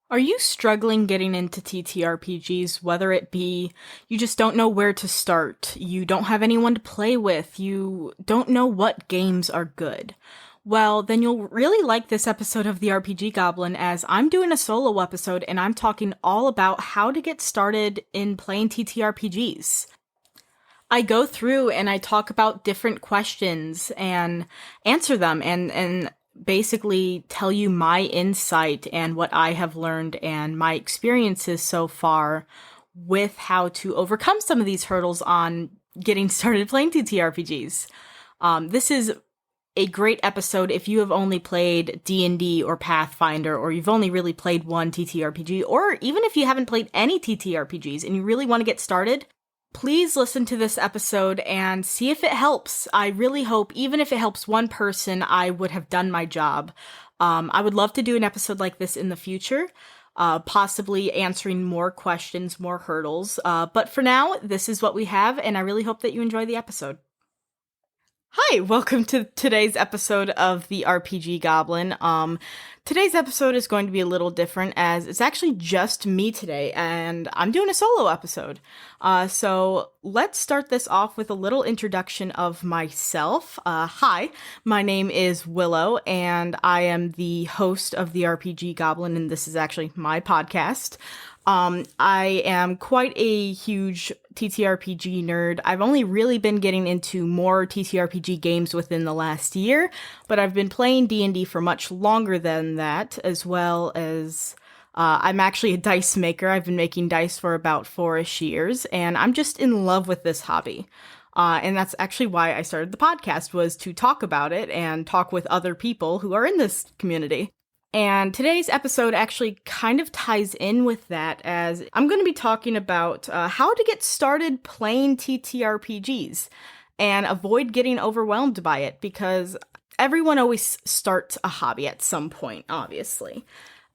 Are you struggling getting into TTRPGs, whether it be you just don't know where to start, you don't have anyone to play with, you don't know what games are good? Well, then you'll really like this episode of the RPG Goblin, as I'm doing a solo episode and I'm talking all about how to get started in playing TTRPGs. I go through and I talk about different questions and answer them and basically tell you my insight and what I have learned and my experiences so far with how to overcome some of these hurdles on getting started playing TTRPGs. This is a great episode if you have only played D&D or Pathfinder, or you've only really played one TTRPG, or even if you haven't played any TTRPGs and you really want to get started. Please listen to this episode and see if it helps. I really hope, even if it helps one person, I would have done my job. I would love to do an episode like this in the future, possibly answering more questions, more hurdles. But for now, this is what we have, and I really hope that you enjoy the episode. Hi, welcome to today's episode of the RPG Goblin. Today's episode is going to be a little different, as it's actually just me today, and I'm doing a solo episode. So let's start this off with a little introduction of myself. Hi, my name is Willow, and I am the host of the RPG Goblin, and this is actually my podcast. I am quite a huge TTRPG nerd. I've only really been getting into more TTRPG games within the last year, but I've been playing D&D for much longer than that, as well as I'm actually a dice maker. I've been making dice for about 4-ish years, and I'm just in love with this hobby. And that's actually why I started the podcast, was to talk about it and talk with other people who are in this community. And today's episode actually kind of ties in with that, as I'm going to be talking about how to get started playing TTRPGs and avoid getting overwhelmed by it, because everyone always starts a hobby at some point, obviously.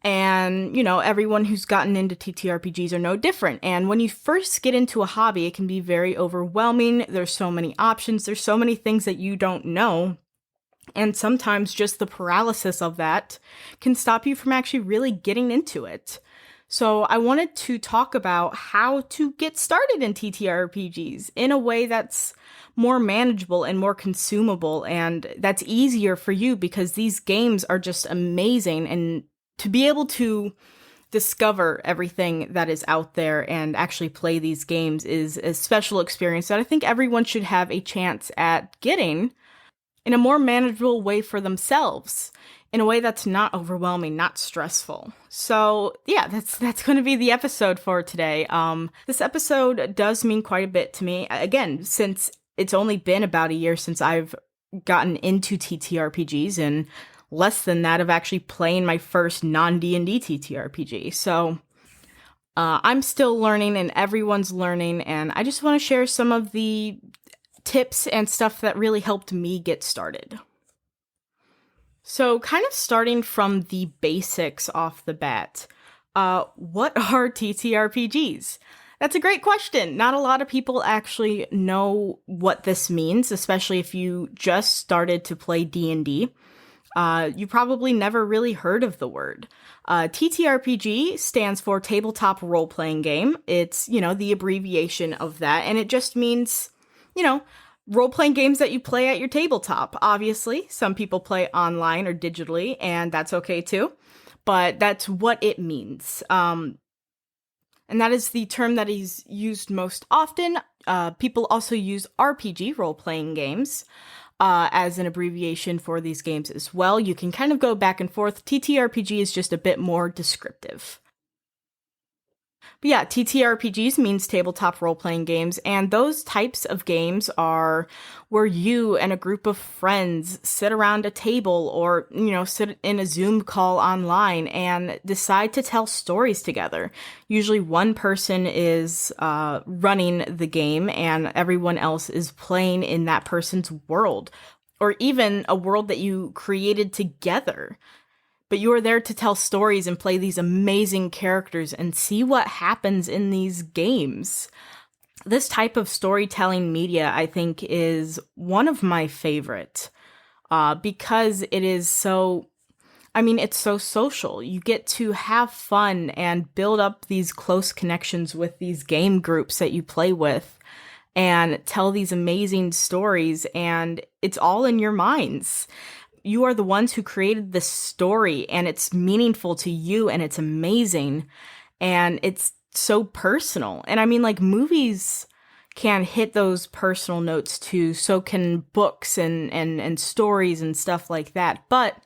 And, you know, everyone who's gotten into TTRPGs are no different. And when you first get into a hobby, it can be very overwhelming. There's so many options. There's so many things that you don't know. And sometimes just the paralysis of that can stop you from actually really getting into it. So I wanted to talk about how to get started in TTRPGs in a way that's more manageable and more consumable, and that's easier for you, because these games are just amazing, and to be able to discover everything that is out there and actually play these games is a special experience that I think everyone should have a chance at getting in a more manageable way for themselves, in a way that's not overwhelming, not stressful. So yeah, that's going to be the episode for today. This episode does mean quite a bit to me. Again, since it's only been about a year since I've gotten into TTRPGs, and less than that of actually playing my first non-D&D TTRPG. So I'm still learning, and everyone's learning, and I just want to share some of the tips and stuff that really helped me get started. So kind of starting from the basics off the bat, what are TTRPGs? That's a great question. Not a lot of people actually know what this means, especially if you just started to play D&D. You probably never really heard of the word. TTRPG stands for Tabletop Role-Playing Game. It's, the abbreviation of that, and it just means role-playing games that you play at your tabletop. Obviously, some people play online or digitally, and that's okay too, but that's what it means. And that is the term that is used most often. People also use RPG, role-playing games, as an abbreviation for these games as well. You can kind of go back and forth. TTRPG is just a bit more descriptive. But yeah, TTRPGs means tabletop role-playing games, and those types of games are where you and a group of friends sit around a table, or, sit in a Zoom call online and decide to tell stories together. Usually one person is running the game and everyone else is playing in that person's world, or even a world that you created together. But you are there to tell stories and play these amazing characters and see what happens in these games. This type of storytelling media, I think, is one of my favorite, because it is so I mean, it's so social. You get to have fun and build up these close connections with these game groups that you play with and tell these amazing stories, and it's all in your minds. You are the ones who created this story, and it's meaningful to you, and it's amazing, and it's so personal. And I mean, like, movies can hit those personal notes too, so can books and stories and stuff like that. But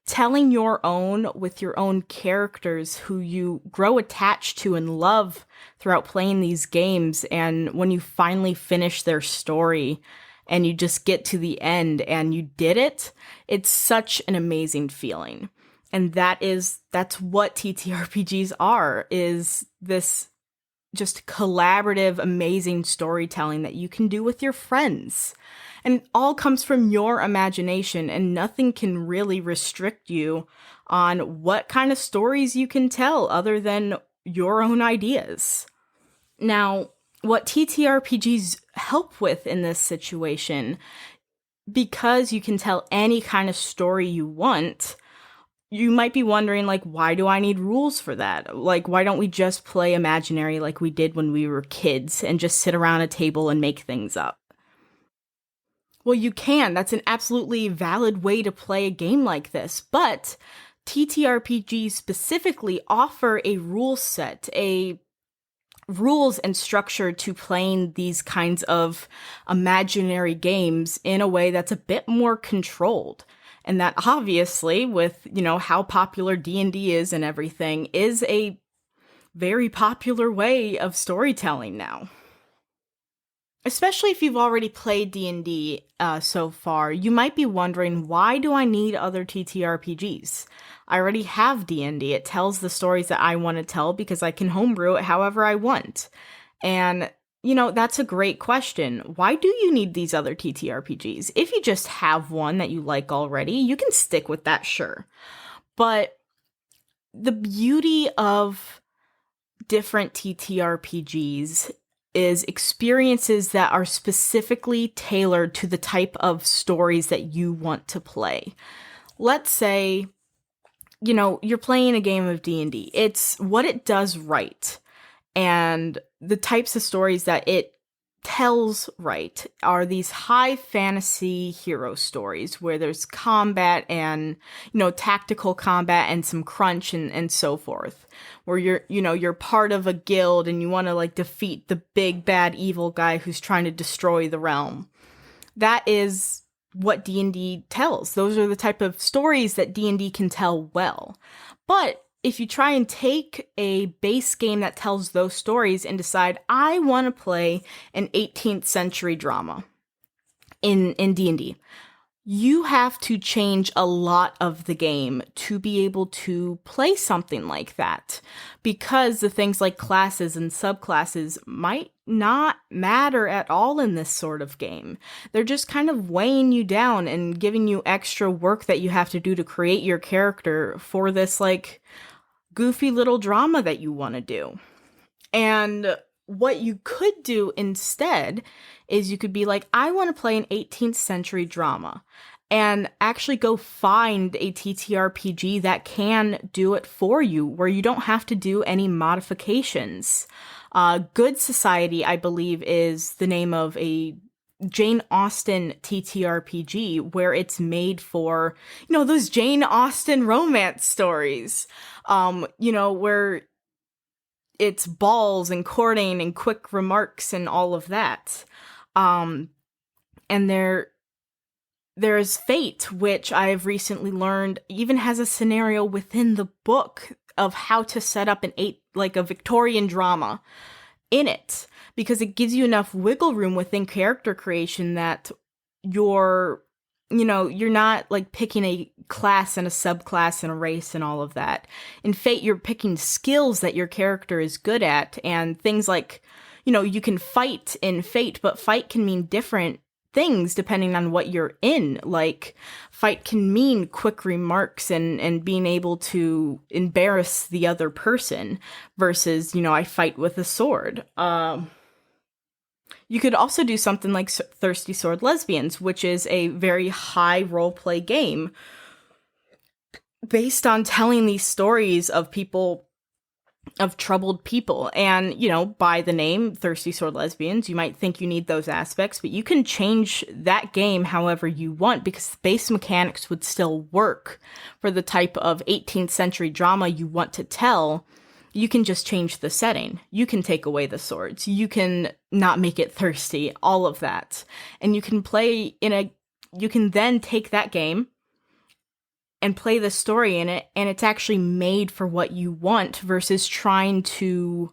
telling your own with your own characters who you grow attached to and love throughout playing these games, and when you finally finish their story and you just get to the end and you did it, it's such an amazing feeling. And that's what TTRPGs are, is this just collaborative, amazing storytelling that you can do with your friends. And it all comes from your imagination, and nothing can really restrict you on what kind of stories you can tell other than your own ideas. Now, what TTRPGs help with in this situation, because you can tell any kind of story you want, you might be wondering, like, why do I need rules for that? Like, why don't we just play imaginary like we did when we were kids and just sit around a table and make things up? Well, you can. That's an absolutely valid way to play a game like this. But TTRPGs specifically offer a rule set, a rules and structure to playing these kinds of imaginary games in a way that's a bit more controlled. And that obviously, with, how popular D&D is and everything, is a very popular way of storytelling now. Especially if you've already played D&D so far, you might be wondering, why do I need other TTRPGs? I already have D&D. It tells the stories that I want to tell because I can homebrew it however I want. And that's a great question. Why do you need these other TTRPGs? If you just have one that you like already, you can stick with that, sure. But the beauty of different TTRPGs is experiences that are specifically tailored to the type of stories that you want to play. Let's say, you're playing a game of D&D. It's what it does right. And the types of stories that it tells right are these high fantasy hero stories where there's combat and, tactical combat and some crunch and so forth. Where you're part of a guild and you want to defeat the big bad evil guy who's trying to destroy the realm. That is what D&D tells. Those are the type of stories that D&D can tell well. But if you try and take a base game that tells those stories and decide, I want to play an 18th century drama in D&D, you have to change a lot of the game to be able to play something like that, because the things like classes and subclasses might not matter at all in this sort of game. They're just kind of weighing you down and giving you extra work that you have to do to create your character for this goofy little drama that you want to do. And what you could do instead is you could be like, I want to play an 18th century drama, and actually go find a TTRPG that can do it for you, where you don't have to do any modifications. Good Society, I believe, is the name of a Jane Austen TTRPG, where it's made for, those Jane Austen romance stories, where it's balls and courting and quick remarks and all of that. And there's Fate, which I've recently learned even has a scenario within the book of how to set up a Victorian drama in it, because it gives you enough wiggle room within character creation that you're not picking a class and a subclass and a race and all of that. In Fate, you're picking skills that your character is good at, and things like, you can fight in Fate, but fight can mean different things depending on what you're in. Fight can mean quick remarks and being able to embarrass the other person versus, I fight with a sword. You could also do something like Thirsty Sword Lesbians, which is a very high roleplay game based on telling these stories of people, of troubled people. And, you know, by the name Thirsty Sword Lesbians, you might think you need those aspects, but you can change that game however you want, because the base mechanics would still work for the type of 18th century drama you want to tell. You can just change the setting. You can take away the swords. You can not make it thirsty, all of that. And you can you can then take that game and play the story in it, and it's actually made for what you want, versus trying to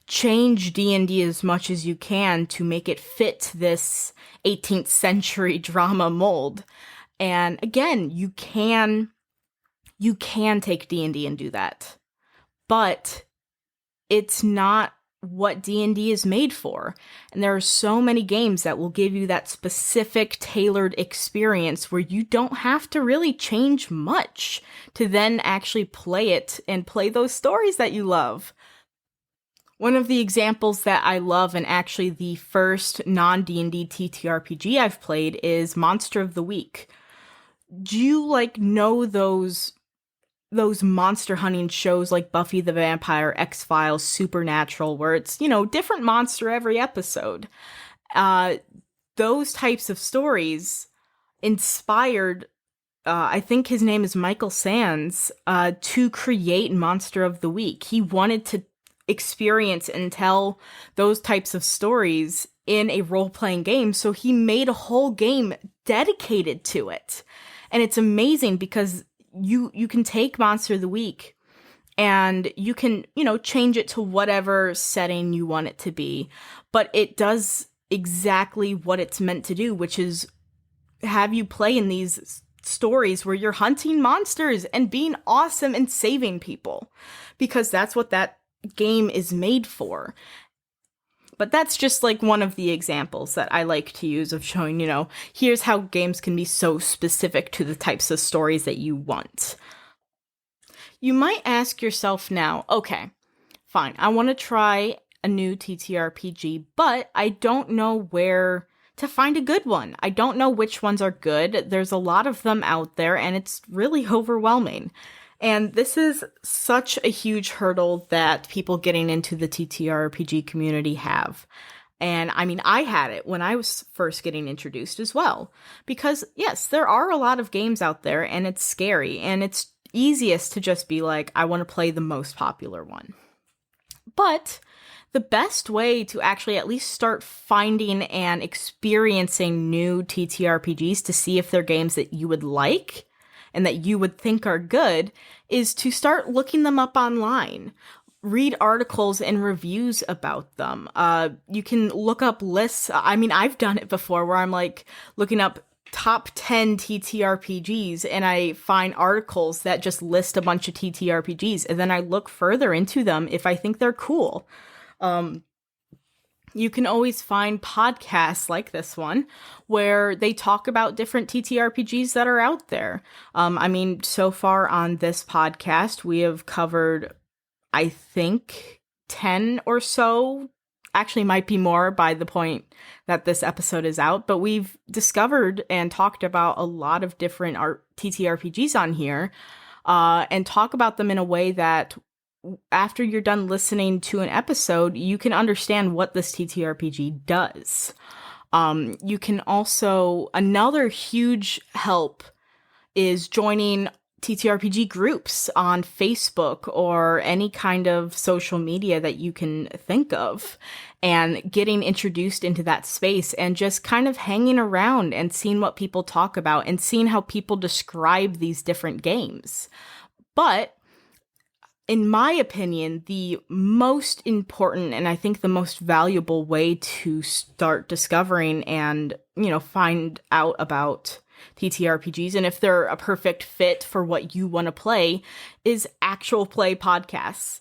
change D&D as much as you can to make it fit this 18th century drama mold. And again, you can take D&D and do that, but it's not what D&D is made for. And there are so many games that will give you that specific tailored experience where you don't have to really change much to then actually play it and play those stories that you love. One of the examples that I love, and actually the first non-D&D TTRPG I've played, is Monster of the Week. Do you know those monster hunting shows like Buffy the Vampire, X-Files, Supernatural, where it's, different monster every episode? Those types of stories inspired, I think his name is Michael Sands, to create Monster of the Week. He wanted to experience and tell those types of stories in a role-playing game, so he made a whole game dedicated to it. And it's amazing because you can take Monster of the Week and you can, change it to whatever setting you want it to be. But it does exactly what it's meant to do, which is have you play in these stories where you're hunting monsters and being awesome and saving people. Because that's what that game is made for. But that's just one of the examples that I like to use of showing, here's how games can be so specific to the types of stories that you want. You might ask yourself now, okay, fine, I want to try a new TTRPG, but I don't know where to find a good one. I don't know which ones are good. There's a lot of them out there, and it's really overwhelming. And this is such a huge hurdle that people getting into the TTRPG community have. And I mean, I had it when I was first getting introduced as well. Because yes, there are a lot of games out there, and it's scary, and it's easiest to just be like, I want to play the most popular one. But the best way to actually at least start finding and experiencing new TTRPGs to see if they're games that you would like and that you would think are good is to start looking them up online. Read articles and reviews about them. You can look up lists. I mean, I've done it before where I'm looking up top 10 TTRPGs and I find articles that just list a bunch of TTRPGs, and then I look further into them if I think they're cool. You can always find podcasts like this one where they talk about different TTRPGs that are out there. I mean, so far on this podcast, we have covered, I think, 10 or so. Actually, might be more by the point that this episode is out, but we've discovered and talked about a lot of different TTRPGs on here, and talk about them in a way that after you're done listening to an episode, you can understand what this TTRPG does. You can also, another huge help is joining TTRPG groups on Facebook or any kind of social media that you can think of, and getting introduced into that space and just kind of hanging around and seeing what people talk about and seeing how people describe these different games. But in my opinion, the most important and I think the most valuable way to start discovering and, find out about TTRPGs and if they're a perfect fit for what you want to play is actual play podcasts.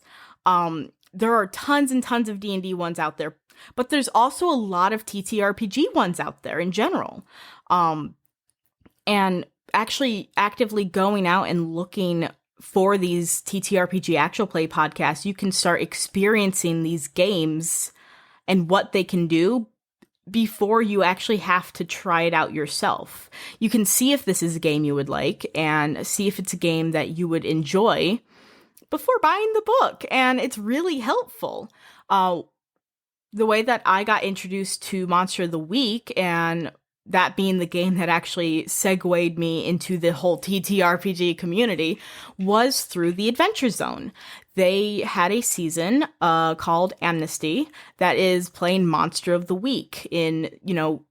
There are tons and tons of D&D ones out there, but there's also a lot of TTRPG ones out there in general. And actually actively going out and looking for these TTRPG actual play podcasts, you can start experiencing these games and what they can do before you actually have to try it out yourself. You can see if this is a game you would like and see if it's a game that you would enjoy before buying the book. And it's really helpful. The way that I got introduced to Monster of the Week, and that being the game that actually segued me into the whole TTRPG community, was through the Adventure Zone. They had a season called Amnesty that is playing Monster of the Week in,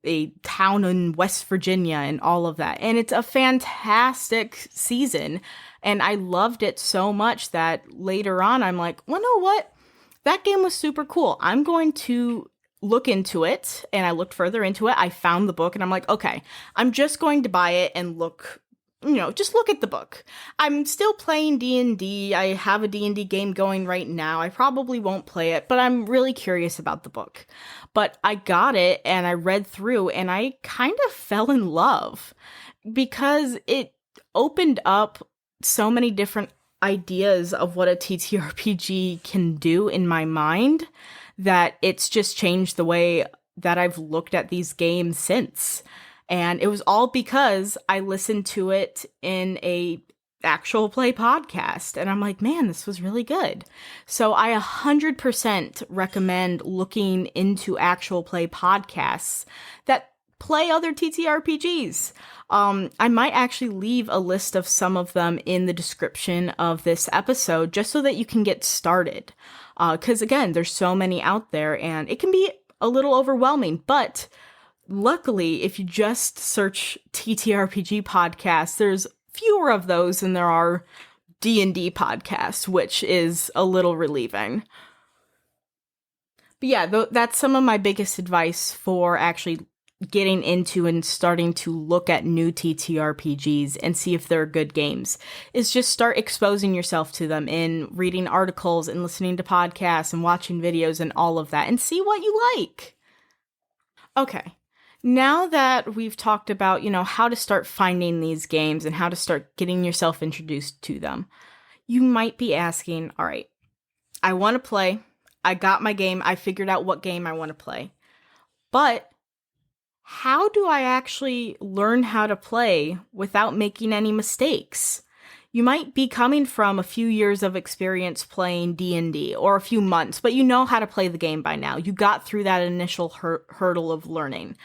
a town in West Virginia and all of that. And it's a fantastic season. And I loved it so much that later on I'm like, well, know what? That game was super cool. I'm going to look into it. And I looked further into it. I found the book and I'm like, okay, I'm just going to buy it and just look at the book. I'm still playing D&D. I have a D&D game going right now. I probably won't play it, but I'm really curious about the book. But I got it and I read through and I kind of fell in love because it opened up so many different ideas of what a TTRPG can do in my mind that it's just changed the way that I've looked at these games since. And it was all because I listened to it in a actual play podcast. And I'm like, man, this was really good. So I 100% recommend looking into actual play podcasts that play other TTRPGs. I might actually leave a list of some of them in the description of this episode just so that you can get started. Because again, there's so many out there and it can be a little overwhelming, but luckily, if you just search TTRPG podcasts, there's fewer of those than there are D&D podcasts, which is a little relieving. But yeah, that's some of my biggest advice for actually getting into and starting to look at new TTRPGs and see if they're good games, is just start exposing yourself to them in reading articles and listening to podcasts and watching videos and all of that and see what you like. Okay. Now that we've talked about, how to start finding these games and how to start getting yourself introduced to them, you might be asking, all right, I want to play. I got my game. I figured out what game I want to play. But how do I actually learn how to play without making any mistakes? You might be coming from a few years of experience playing D&D or a few months, but you know how to play the game by now. You got through that initial hurdle of learning.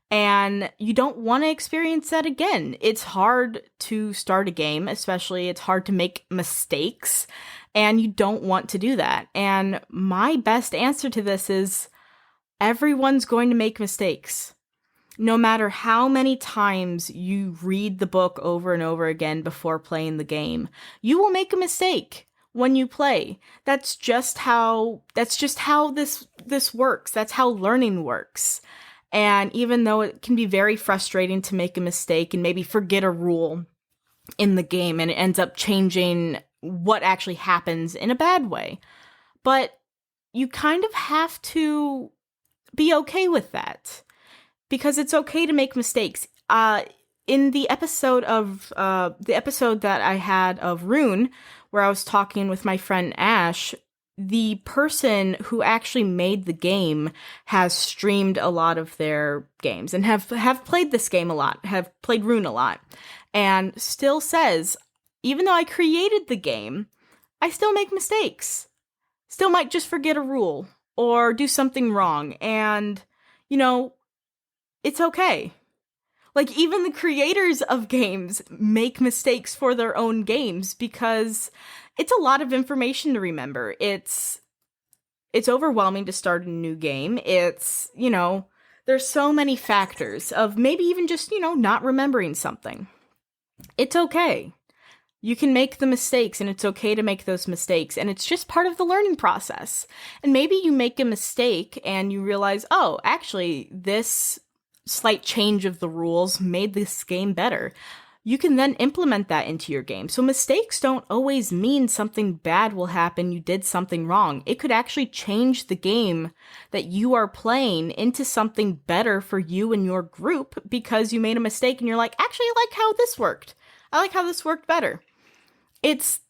And you don't want to experience that again. It's hard to start a game, especially it's hard to make mistakes, and you don't want to do that. And my best answer to this is everyone's going to make mistakes. No matter how many times you read the book over and over again before playing the game, you will make a mistake when you play. That's just how this works. That's how learning works. And even though it can be very frustrating to make a mistake and maybe forget a rule in the game and it ends up changing what actually happens in a bad way, but you kind of have to be okay with that because it's okay to make mistakes. In the episode that I had of Rune, where I was talking with my friend Ash, the person who actually made the game has streamed a lot of their games and have played this game a lot, have played Rune a lot, and still says, even though I created the game, I still make mistakes. Still might just forget a rule or do something wrong, and, it's okay. Like, even the creators of games make mistakes for their own games because it's a lot of information to remember. It's overwhelming to start a new game. It's, there's so many factors of maybe even just, not remembering something. It's okay. You can make the mistakes, and it's okay to make those mistakes, and it's just part of the learning process. And maybe you make a mistake and you realize, oh, actually, this slight change of the rules made this game better. You can then implement that into your game. So mistakes don't always mean something bad will happen, you did something wrong. It could actually change the game that you are playing into something better for you and your group because you made a mistake and you're like, actually, I like how this worked. I like how this worked better. It's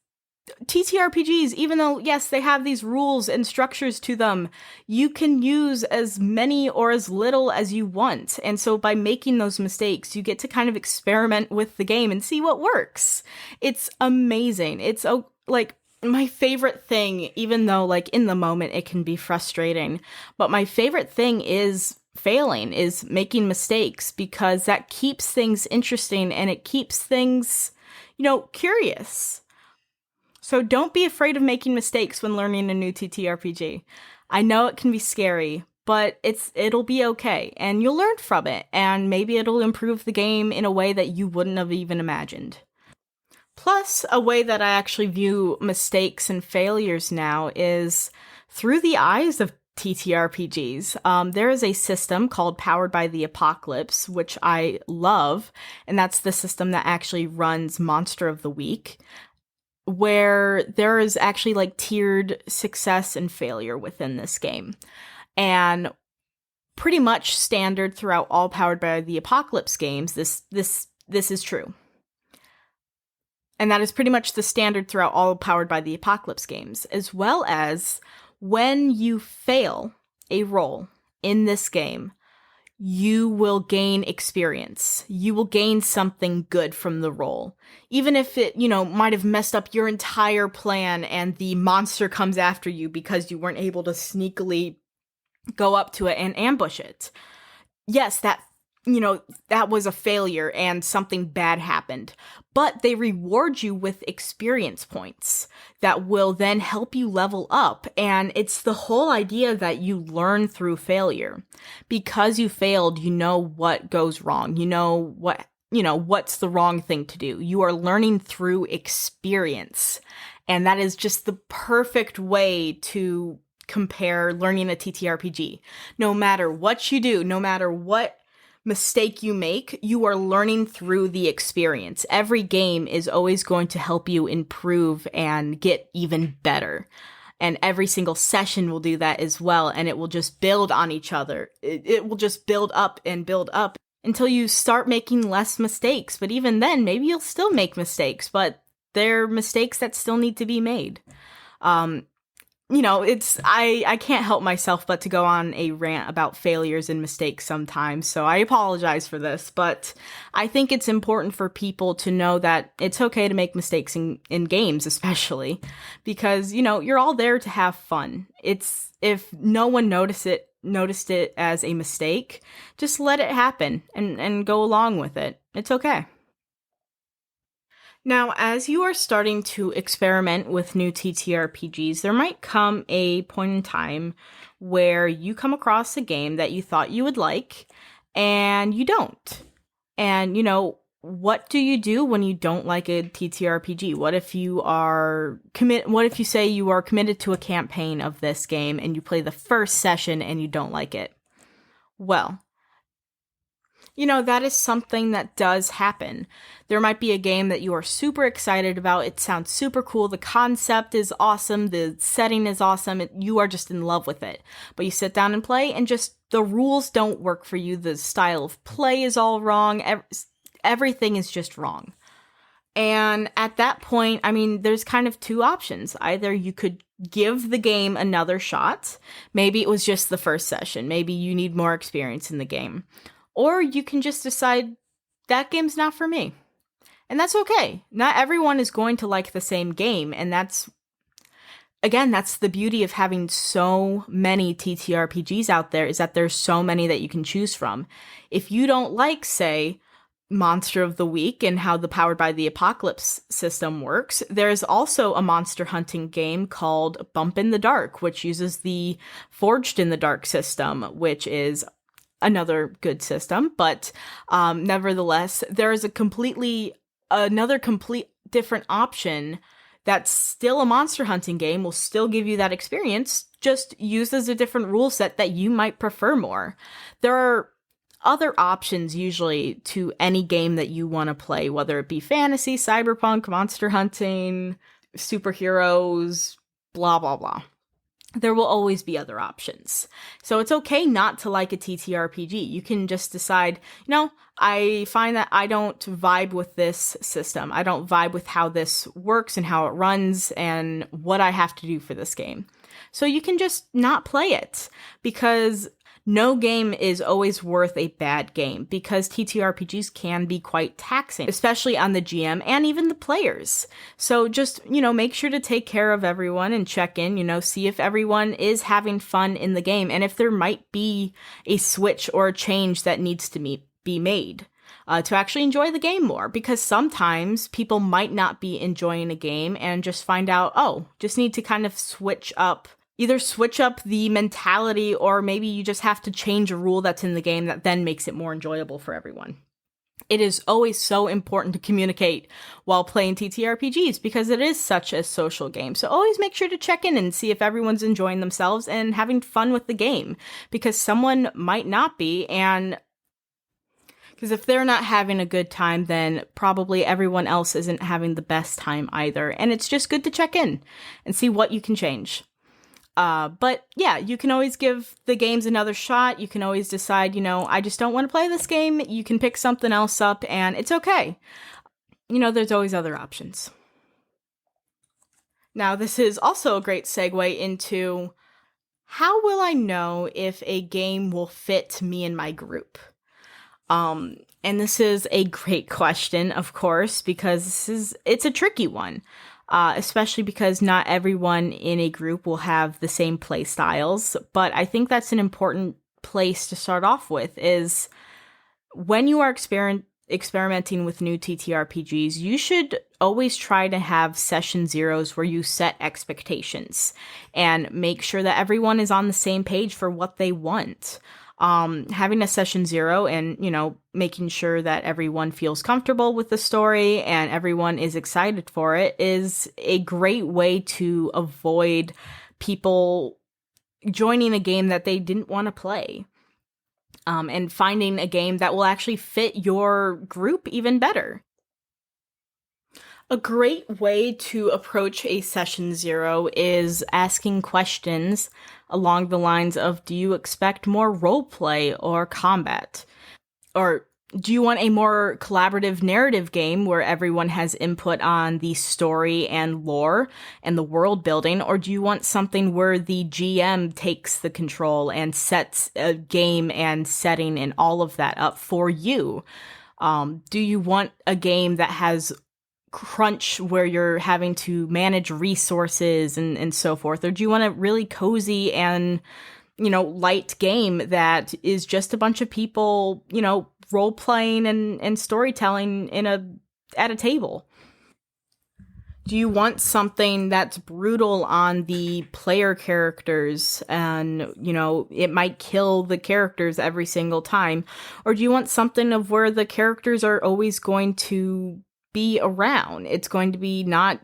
TTRPGs, even though, yes, they have these rules and structures to them, you can use as many or as little as you want. And so by making those mistakes, you get to kind of experiment with the game and see what works. It's amazing. It's like my favorite thing, even though like in the moment it can be frustrating, but my favorite thing is failing, is making mistakes, because that keeps things interesting and it keeps things, curious. So don't be afraid of making mistakes when learning a new TTRPG. I know it can be scary, but it'll be okay, and you'll learn from it, and maybe it'll improve the game in a way that you wouldn't have even imagined. Plus, a way that I actually view mistakes and failures now is through the eyes of TTRPGs. There is a system called Powered by the Apocalypse, which I love, and that's the system that actually runs Monster of the Week, where there is actually like tiered success and failure within this game. And pretty much standard throughout all Powered by the Apocalypse games, this is true. And that is pretty much the standard throughout all Powered by the Apocalypse games, as well as when you fail a roll in this game, you will gain experience. You will gain something good from the roll. Even if it, might have messed up your entire plan and the monster comes after you because you weren't able to sneakily go up to it and ambush it. Yes, that was a failure and something bad happened. But they reward you with experience points that will then help you level up. And it's the whole idea that you learn through failure. Because you failed, you know what goes wrong. You know what's the wrong thing to do. You are learning through experience. And that is just the perfect way to compare learning a TTRPG. No matter what you do, no matter what mistake you make, you are learning through the experience. Every game is always going to help you improve and get even better. And every single session will do that as well, and it will just build on each other. It will just build up and build up until you start making less mistakes. But even then, maybe you'll still make mistakes, but they're mistakes that still need to be made. I can't help myself but to go on a rant about failures and mistakes sometimes, so I apologize for this, but I think it's important for people to know that it's okay to make mistakes in games, especially, because, you're all there to have fun. If no one noticed it as a mistake, just let it happen and go along with it. It's okay. Now, as you are starting to experiment with new TTRPGs, there might come a point in time where you come across a game that you thought you would like, and you don't. And, what do you do when you don't like a TTRPG? What if you say you are committed to a campaign of this game, and you play the first session and you don't like it? Well, that is something that does happen. There might be a game that you are super excited about. It sounds super cool. The concept is awesome. The setting is awesome. You are just in love with it. But you sit down and play, and just the rules don't work for you. The style of play is all wrong. Everything is just wrong. And at that point, there's kind of two options. Either you could give the game another shot. Maybe it was just the first session. Maybe you need more experience in the game. Or you can just decide that game's not for me. And that's okay. Not everyone is going to like the same game. And that's the beauty of having so many TTRPGs out there, is that there's so many that you can choose from. If you don't like, say, Monster of the Week and how the Powered by the Apocalypse system works, there's also a monster hunting game called Bump in the Dark, which uses the Forged in the Dark system, which is another good system, but nevertheless, there is another complete different option that's still a monster hunting game, will still give you that experience, just used as a different rule set that you might prefer more. There are other options usually to any game that you want to play, whether it be fantasy, cyberpunk, monster hunting, superheroes, blah, blah, blah. there will always be other options. So it's okay not to like a TTRPG. You can just decide, I find that I don't vibe with this system. I don't vibe with how this works and how it runs and what I have to do for this game. So you can just not play it, because no game is always worth a bad game, because TTRPGs can be quite taxing, especially on the GM and even the players. So just, make sure to take care of everyone and check in, see if everyone is having fun in the game and if there might be a switch or a change that needs to be made to actually enjoy the game more. Because sometimes people might not be enjoying a game and just find out, just need to kind of either switch up the mentality, or maybe you just have to change a rule that's in the game that then makes it more enjoyable for everyone. It is always so important to communicate while playing TTRPGs, because it is such a social game. So always make sure to check in and see if everyone's enjoying themselves and having fun with the game, because someone might not be, and because if they're not having a good time, then probably everyone else isn't having the best time either. And it's just good to check in and see what you can change. But yeah, you can always give the games another shot. You can always decide, I just don't want to play this game. You can pick something else up and it's okay. There's always other options. Now, this is also a great segue into how will I know if a game will fit me and my group? And this is a great question, of course, because it's a tricky one. Especially because not everyone in a group will have the same play styles. But I think that's an important place to start off with, is when you are experimenting with new TTRPGs, you should always try to have session zeros where you set expectations and make sure that everyone is on the same page for what they want. Having a session zero and, making sure that everyone feels comfortable with the story and everyone is excited for it is a great way to avoid people joining a game that they didn't want to play. And finding a game that will actually fit your group even better. A great way to approach a session zero is asking questions along the lines of, do you expect more roleplay or combat? Or do you want a more collaborative narrative game where everyone has input on the story and lore and the world building? Or do you want something where the GM takes the control and sets a game and setting and all of that up for you? Do you want a game that has crunch where you're having to manage resources and so forth? Or do you want a really cozy and, light game that is just a bunch of people, role playing and storytelling at a table? Do you want something that's brutal on the player characters and, it might kill the characters every single time? Or do you want something of where the characters are always going to be around? It's going to be not,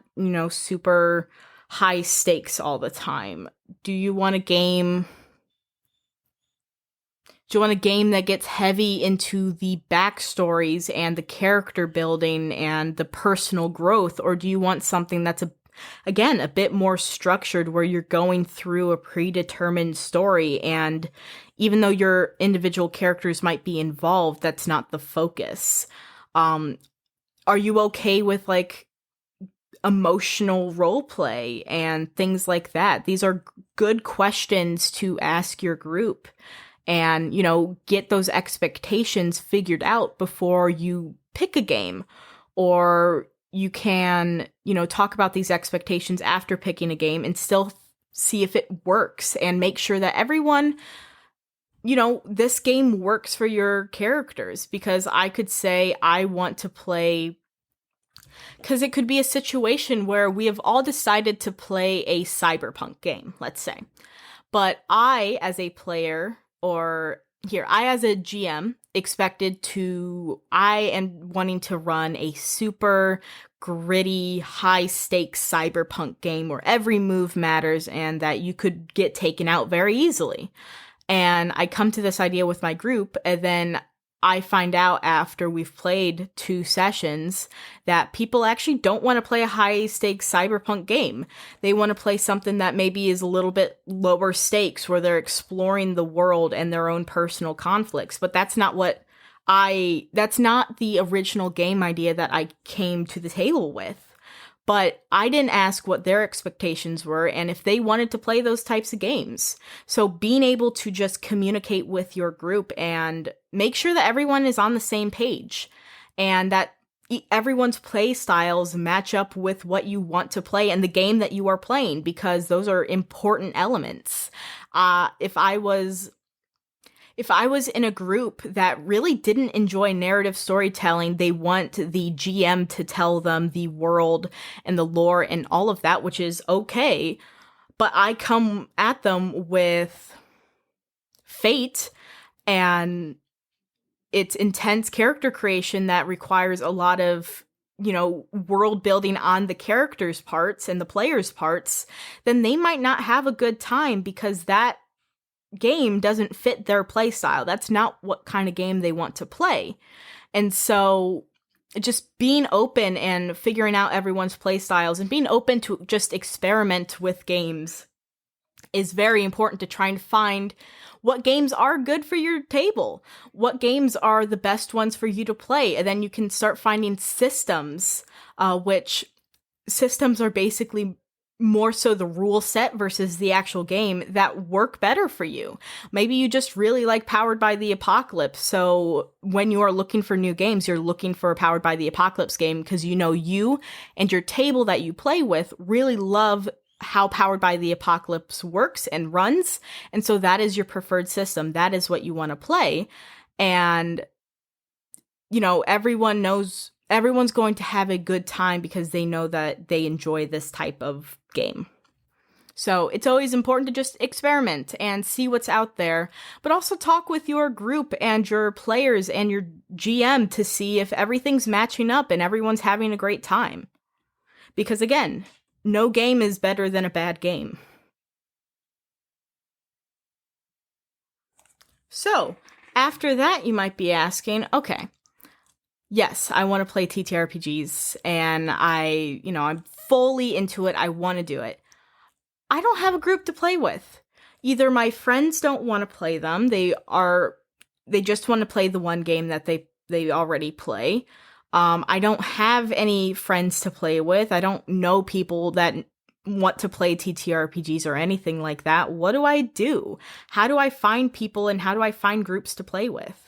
super high stakes all the time. Do you want a game that gets heavy into the backstories and the character building and the personal growth? Or do you want something that's a bit more structured, where you're going through a predetermined story, and even though your individual characters might be involved, that's not the focus? Are you okay with emotional role play and things like that? These are good questions to ask your group and, get those expectations figured out before you pick a game. Or you can, talk about these expectations after picking a game and still see if it works and make sure that everyone, this game works for your characters. Because I could say I want to play, because it could be a situation where we have all decided to play a cyberpunk game, let's say. But I, as a player, I as a GM, I am wanting to run a super gritty, high-stakes cyberpunk game where every move matters and that you could get taken out very easily. And I come to this idea with my group, and then I find out after we've played 2 sessions that people actually don't want to play a high-stakes cyberpunk game. They want to play something that maybe is a little bit lower stakes, where they're exploring the world and their own personal conflicts. But that's not the original game idea that I came to the table with. But I didn't ask what their expectations were and if they wanted to play those types of games. So being able to just communicate with your group and make sure that everyone is on the same page and that everyone's play styles match up with what you want to play and the game that you are playing, because those are important elements. If I was in a group that really didn't enjoy narrative storytelling, they want the GM to tell them the world and the lore and all of that, which is okay. But I come at them with Fate and its intense character creation that requires a lot of, world building on the characters' parts and the players' parts, then they might not have a good time because that game doesn't fit their play style. That's not what kind of game they want to play. And so just being open and figuring out everyone's play styles and being open to just experiment with games is very important to try and find what games are good for your table, what games are the best ones for you to play. And then you can start finding systems, which systems are basically more so the rule set versus the actual game, that work better for you. Maybe you just really like Powered by the Apocalypse, so when you are looking for new games, you're looking for a Powered by the Apocalypse game because you and your table that you play with really love how Powered by the Apocalypse works and runs, and so that is your preferred system. That is what you want to play, and everyone knows everyone's going to have a good time because they know that they enjoy this type of game. So it's always important to just experiment and see what's out there, but also talk with your group and your players and your GM to see if everything's matching up and everyone's having a great time. Because again, no game is better than a bad game. So after that, you might be asking, okay, yes, I want to play TTRPGs and I'm fully into it. I want to do it. I don't have a group to play with. Either my friends don't want to play them. They just want to play the one game that they already play. I don't have any friends to play with. I don't know people that want to play TTRPGs or anything like that. What do I do? How do I find people and how do I find groups to play with?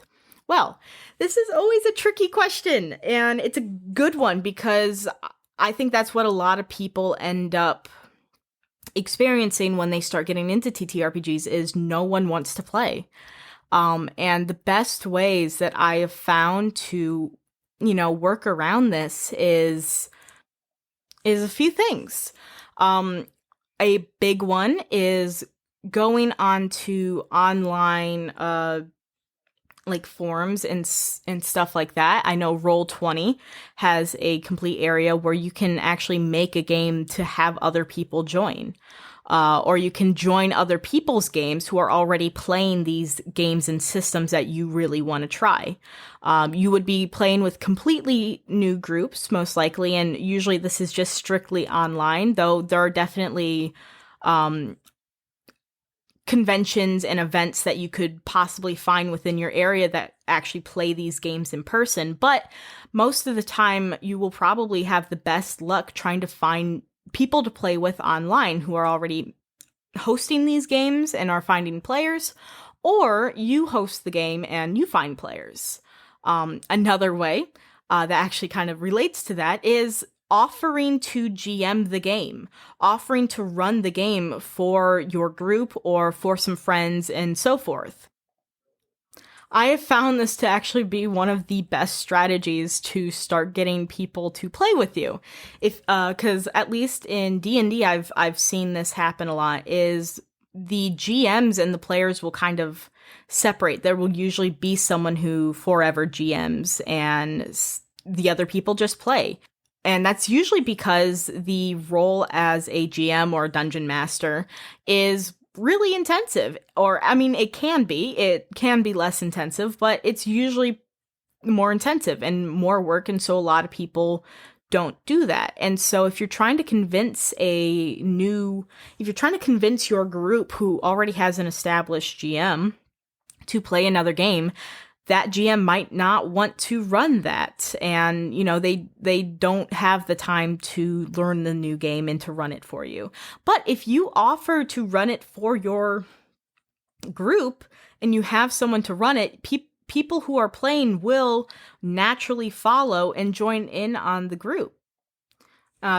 Well, this is always a tricky question, and it's a good one because I think that's what a lot of people end up experiencing when they start getting into TTRPGs is no one wants to play. And the best ways that I have found to, work around this is a few things. A big one is going onto online like forums and stuff like that. I know Roll20 has a complete area where you can actually make a game to have other people join. Or you can join other people's games who are already playing these games and systems that you really want to try. You would be playing with completely new groups, most likely, and usually this is just strictly online, though there are definitely conventions and events that you could possibly find within your area that actually play these games in person. But most of the time, you will probably have the best luck trying to find people to play with online who are already hosting these games and are finding players, or you host the game and you find players. Another way that actually kind of relates to that is offering to GM the game, offering to run the game for your group or for some friends and so forth. I have found this to actually be one of the best strategies to start getting people to play with you. Because at least in D&D, I've seen this happen a lot, is the GMs and the players will kind of separate. There will usually be someone who forever GMs and the other people just play. And that's usually because the role as a GM or a dungeon master is really intensive. Or, I mean, it can be less intensive, but it's usually more intensive and more work, and so a lot of people don't do that. And so if you're trying to convince your group who already has an established GM to play another game, that GM might not want to run that. And, they don't have the time to learn the new game and to run it for you. But if you offer to run it for your group and you have someone to run it, people who are playing will naturally follow and join in on the group.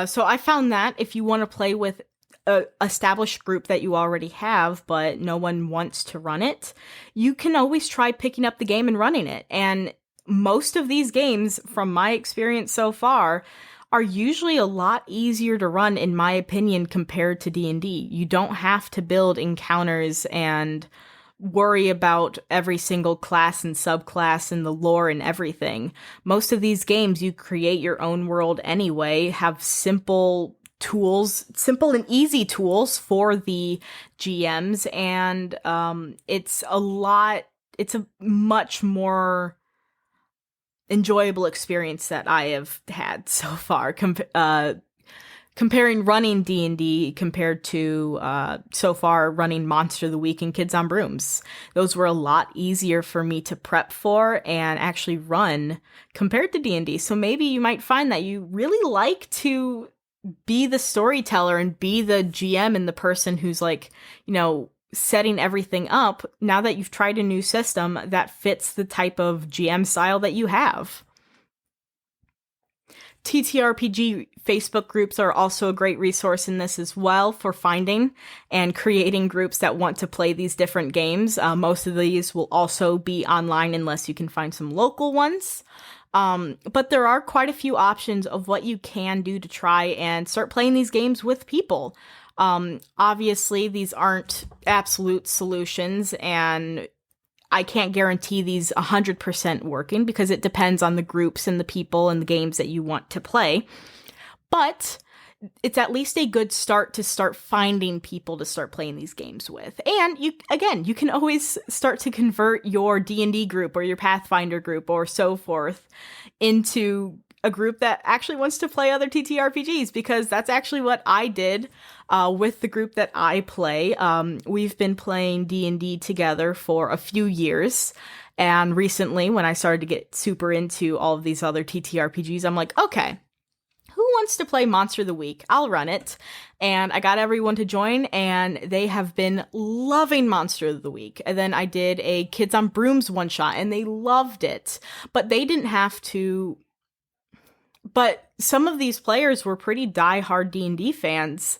So I found that if you want to play with an established group that you already have, but no one wants to run it, you can always try picking up the game and running it. And most of these games, from my experience so far, are usually a lot easier to run, in my opinion, compared to D&D. You don't have to build encounters and worry about every single class and subclass and the lore and everything. Most of these games, you create your own world anyway, have simple and easy tools for the GMs, and it's a much more enjoyable experience that I have had so far, comparing running D&D compared to so far running Monster of the Week and Kids on Brooms. Those were a lot easier for me to prep for and actually run compared to D&D. So maybe you might find that you really like to be the storyteller and be the GM and the person who's setting everything up now that you've tried a new system that fits the type of GM style that you have. TTRPG Facebook groups are also a great resource in this as well for finding and creating groups that want to play these different games. Most of these will also be online unless you can find some local ones. But there are quite a few options of what you can do to try and start playing these games with people. Obviously, these aren't absolute solutions, and I can't guarantee these 100% working because it depends on the groups and the people and the games that you want to play. But it's at least a good start to start finding people to start playing these games with. And you can always start to convert your D&D group or your Pathfinder group or so forth into a group that actually wants to play other TTRPGs, because that's actually what I did with the group that I play. We've been playing D&D together for a few years. And recently, when I started to get super into all of these other TTRPGs, I'm like, okay, who wants to play Monster of the Week? I'll run it. And I got everyone to join, and they have been loving Monster of the Week. And then I did a Kids on Brooms one-shot, and they loved it. But they didn't have to... But some of these players were pretty die-hard D&D fans,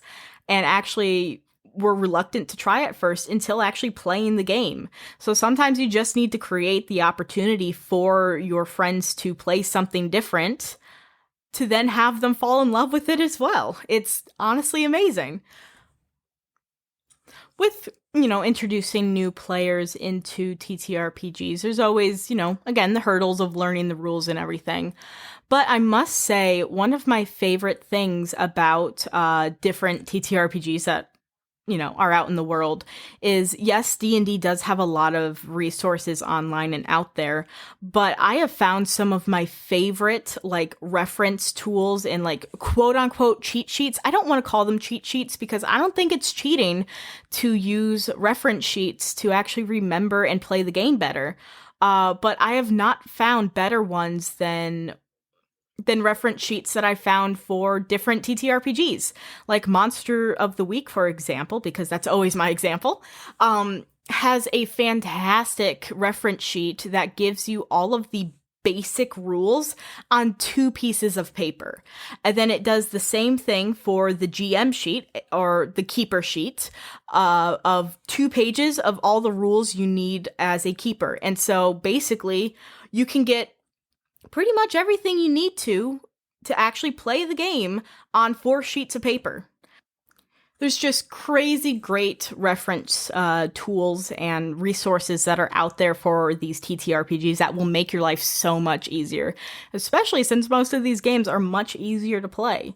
and actually were reluctant to try it first until actually playing the game. So sometimes you just need to create the opportunity for your friends to play something different to then have them fall in love with it as well. It's honestly amazing. With, introducing new players into TTRPGs, there's always, again, the hurdles of learning the rules and everything. But I must say, one of my favorite things about different TTRPGs that are out in the world is, yes, D&D does have a lot of resources online and out there, but I have found some of my favorite reference tools and quote unquote cheat sheets. I don't want to call them cheat sheets because I don't think it's cheating to use reference sheets to actually remember and play the game better. But I have not found better ones than reference sheets that I found for different TTRPGs, like Monster of the Week, for example, because that's always my example, has a fantastic reference sheet that gives you all of the basic rules on 2 pieces of paper. And then it does the same thing for the GM sheet or the keeper sheet of 2 pages of all the rules you need as a keeper. And so basically you can get pretty much everything you need to actually play the game on 4 sheets of paper. There's just crazy great reference tools and resources that are out there for these TTRPGs that will make your life so much easier, especially since most of these games are much easier to play.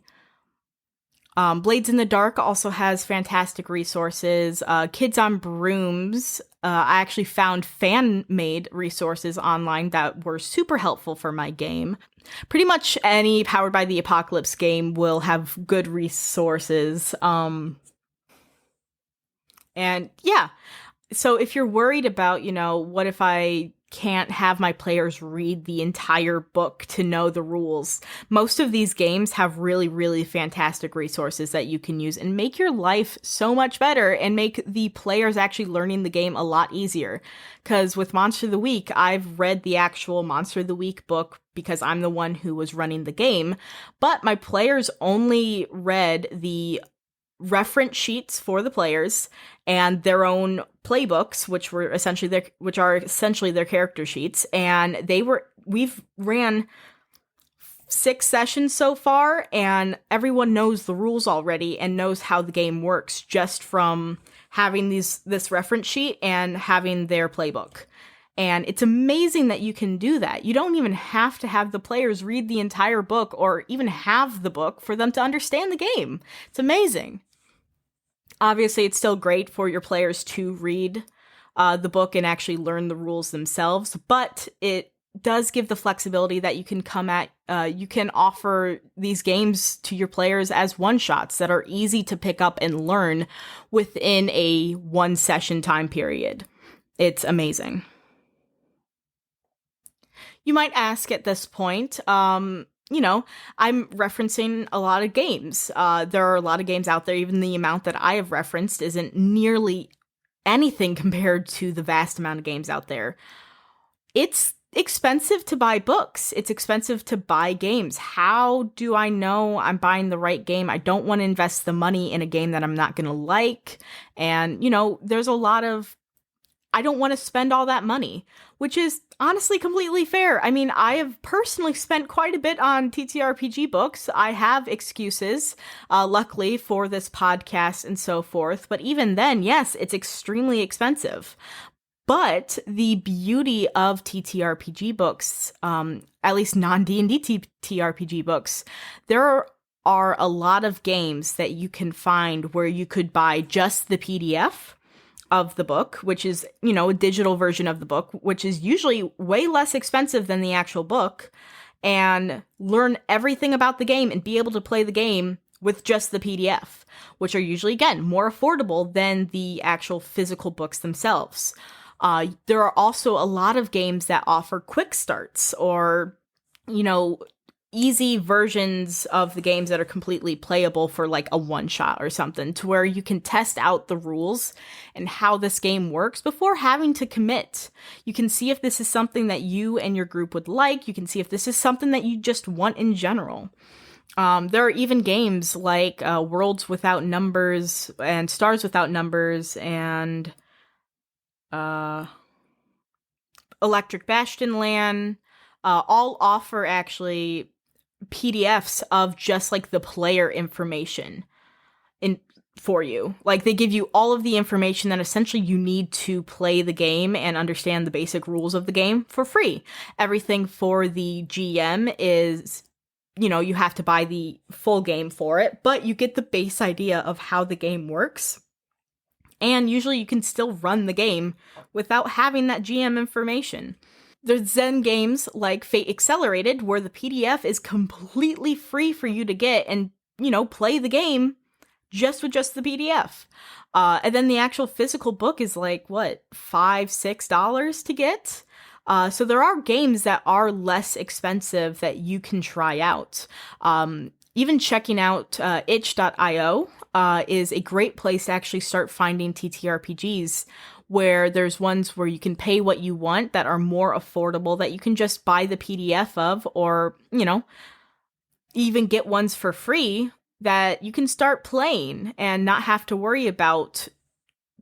Blades in the Dark also has fantastic resources. Kids on Brooms, I actually found fan-made resources online that were super helpful for my game. Pretty much any Powered by the Apocalypse game will have good resources. And yeah, so if you're worried about, what if I can't have my players read the entire book to know the rules, most of these games have really, really fantastic resources that you can use and make your life so much better and make the players actually learning the game a lot easier. Because with Monster of the Week, I've read the actual Monster of the Week book because I'm the one who was running the game, but my players only read the reference sheets for the players and their own playbooks, which are essentially their character sheets. And we've ran 6 sessions so far, and everyone knows the rules already and knows how the game works just from having this reference sheet and having their playbook. And it's amazing that you can do that. You don't even have to have the players read the entire book or even have the book for them to understand the game. It's amazing. Obviously, it's still great for your players to read the book and actually learn the rules themselves, but it does give the flexibility that you can you can offer these games to your players as one-shots that are easy to pick up and learn within a 1-session time period. It's amazing. You might ask at this point, I'm referencing a lot of games. There are a lot of games out there. Even the amount that I have referenced isn't nearly anything compared to the vast amount of games out there. It's expensive to buy books. It's expensive to buy games. How do I know I'm buying the right game? I don't want to invest the money in a game that I'm not going to like. And, there's a lot of I don't want to spend all that money, which is honestly completely fair. I mean, I have personally spent quite a bit on TTRPG books. I have excuses, luckily, for this podcast and so forth. But even then, yes, it's extremely expensive. But the beauty of TTRPG books, at least non-D&D TTRPG books, there are a lot of games that you can find where you could buy just the PDF of the book, which is, a digital version of the book, which is usually way less expensive than the actual book, and learn everything about the game and be able to play the game with just the PDF, which are usually, again, more affordable than the actual physical books themselves. There are also a lot of games that offer quick starts or, easy versions of the games that are completely playable for like a one-shot or something, to where you can test out the rules and how this game works before having to commit. You can see if this is something that you and your group would like. You can see if this is something that you just want in general. There are even games like Worlds Without Numbers and Stars Without Numbers and Electric Bastion Land, all offer actually PDFs of just like the player information for you. Like, they give you all of the information that essentially you need to play the game and understand the basic rules of the game for free. Everything for the GM is, you have to buy the full game for it, but you get the base idea of how the game works. And usually you can still run the game without having that GM information. There's then games like Fate Accelerated, where the PDF is completely free for you to get and, play the game just with just the PDF. And then the actual physical book is like, $5, $6 to get? So there are games that are less expensive that you can try out. Even checking out itch.io is a great place to actually start finding TTRPGs, where there's ones where you can pay what you want that are more affordable, that you can just buy the PDF of, or, even get ones for free that you can start playing and not have to worry about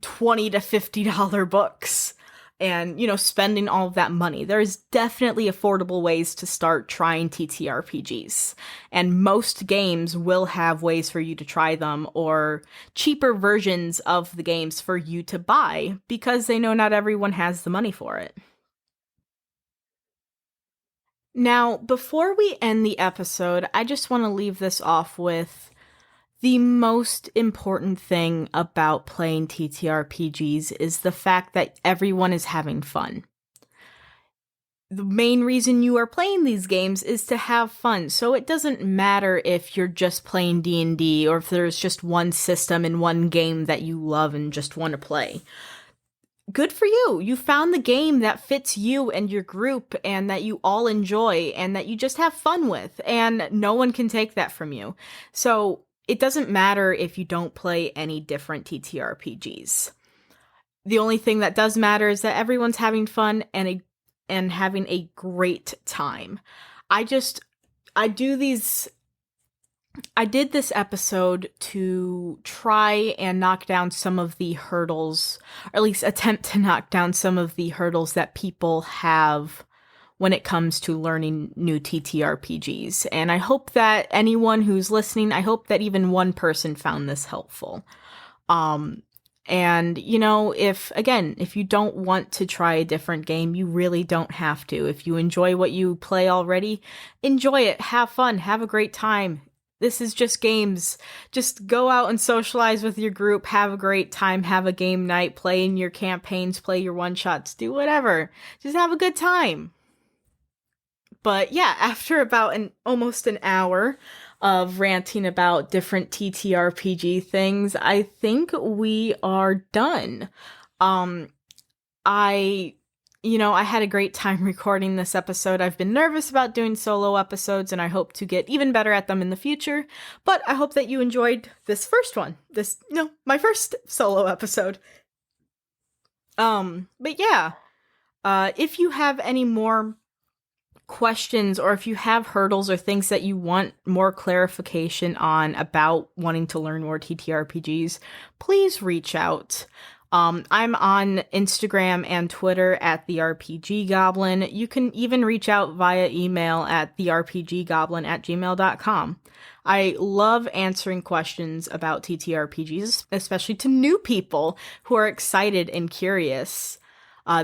$20 to $50 books and, spending all of that money. There's definitely affordable ways to start trying TTRPGs. And most games will have ways for you to try them, or cheaper versions of the games for you to buy, because they know not everyone has the money for it. Now, before we end the episode, I just want to leave this off with The most important thing about playing TTRPGs is the fact that everyone is having fun. The main reason you are playing these games is to have fun. So it doesn't matter if you're just playing D&D or if there's just one system and one game that you love and just want to play. Good for you. You found the game that fits you and your group and that you all enjoy and that you just have fun with, and no one can take that from you. So it doesn't matter if you don't play any different TTRPGs. The only thing that does matter is that everyone's having fun and having a great time. I did this episode to try and knock down some of the hurdles, or at least attempt to knock down some of the hurdles that people have when it comes to learning new TTRPGs. And I hope that anyone who's listening, I hope that even one person found this helpful. And, if you don't want to try a different game, you really don't have to. If you enjoy what you play already, enjoy it, have fun, have a great time. This is just games. Just go out and socialize with your group, have a great time, have a game night, play in your campaigns, play your one-shots, do whatever. Just have a good time. But yeah, after about almost an hour of ranting about different TTRPG things, I think we are done. I had a great time recording this episode. I've been nervous about doing solo episodes, and I hope to get even better at them in the future. But I hope that you enjoyed this first one. My first solo episode. But yeah, if you have any more questions, or if you have hurdles or things that you want more clarification on about wanting to learn more TTRPGs, please reach out. I'm on Instagram and Twitter at the RPG Goblin. You can even reach out via email at therpggoblin@gmail.com. I love answering questions about TTRPGs, especially to new people who are excited and curious.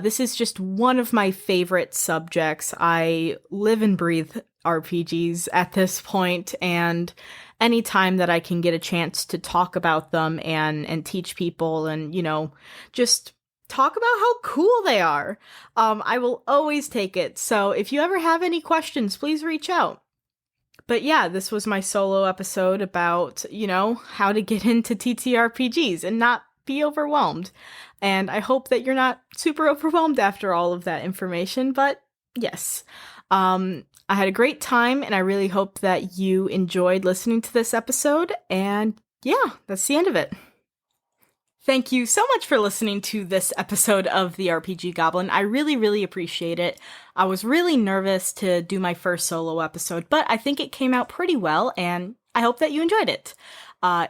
This is just one of my favorite subjects. I live and breathe RPGs at this point, and anytime that I can get a chance to talk about them and teach people and, just talk about how cool they are, I will always take it. So if you ever have any questions, please reach out. But yeah, this was my solo episode about, how to get into TTRPGs and not be overwhelmed. And I hope that you're not super overwhelmed after all of that information, but yes. I had a great time, and I really hope that you enjoyed listening to this episode, and yeah, that's the end of it. Thank you so much for listening to this episode of the RPG Goblin. I really, really appreciate it. I was really nervous to do my first solo episode, but I think it came out pretty well, and I hope that you enjoyed it.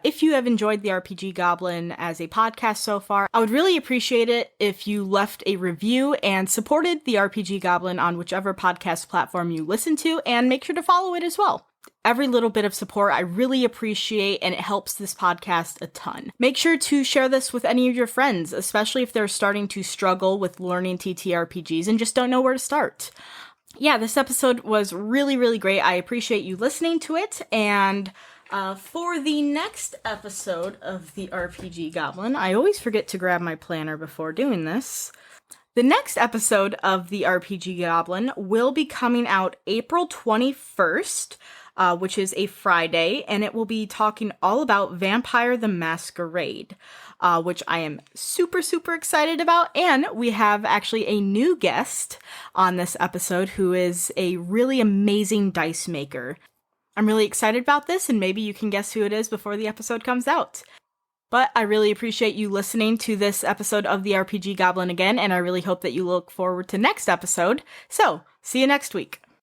If you have enjoyed the RPG Goblin as a podcast so far, I would really appreciate it if you left a review and supported the RPG Goblin on whichever podcast platform you listen to, and make sure to follow it as well. Every little bit of support I really appreciate, and it helps this podcast a ton. Make sure to share this with any of your friends, especially if they're starting to struggle with learning TTRPGs and just don't know where to start. Yeah, this episode was really, really great. I appreciate you listening to it, and for the next episode of the RPG Goblin, I always forget to grab my planner before doing this. The next episode of the RPG Goblin will be coming out April 21st, which is a Friday, and it will be talking all about Vampire the Masquerade, which I am super, super excited about. And we have actually a new guest on this episode who is a really amazing dice maker. I'm really excited about this, and maybe you can guess who it is before the episode comes out. But I really appreciate you listening to this episode of the RPG Goblin again, and I really hope that you look forward to next episode. So, see you next week.